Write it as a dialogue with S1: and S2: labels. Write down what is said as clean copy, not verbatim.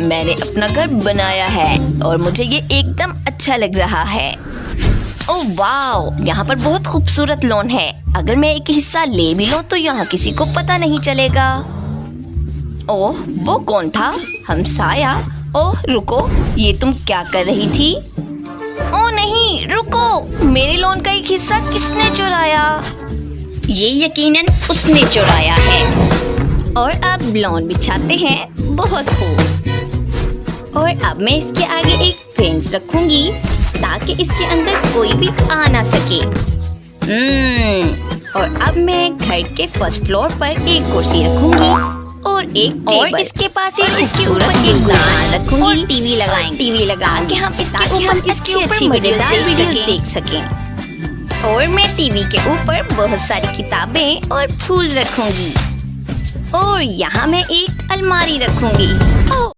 S1: मैंने अपना घर बनाया है और मुझे ये एकदम अच्छा लग रहा है। ओह वाव, यहाँ पर बहुत खूबसूरत लॉन है। अगर मैं एक हिस्सा ले भी लूं तो यहाँ किसी को पता नहीं चलेगा। ओह, वो कौन था? हमसाया। ओह रुको, ये तुम क्या कर रही थी? ओह नहीं, रुको, मेरे लॉन का एक हिस्सा किसने चुराया? ये यकीनन उसने चुराया है। और अब लॉन बिछाते हैं। बहुत खूब। और अब मैं इसके आगे एक फेंस रखूंगी ताकि इसके अंदर कोई भी आ ना सके। और अब मैं घर के फर्स्ट फ्लोर पर एक कुर्सी रखूंगी और एक टेबल। और इसके पास इसके ऊपर एक गुलदान रखूंगी और टीवी लगाएंगे हम इसके ऊपर मजेदार वीडियोस देख सकें। और मैं टीवी के ऊपर बहुत सारी किताबें और फूल रखूंगी और यहाँ मैं एक अलमारी रखूंगी।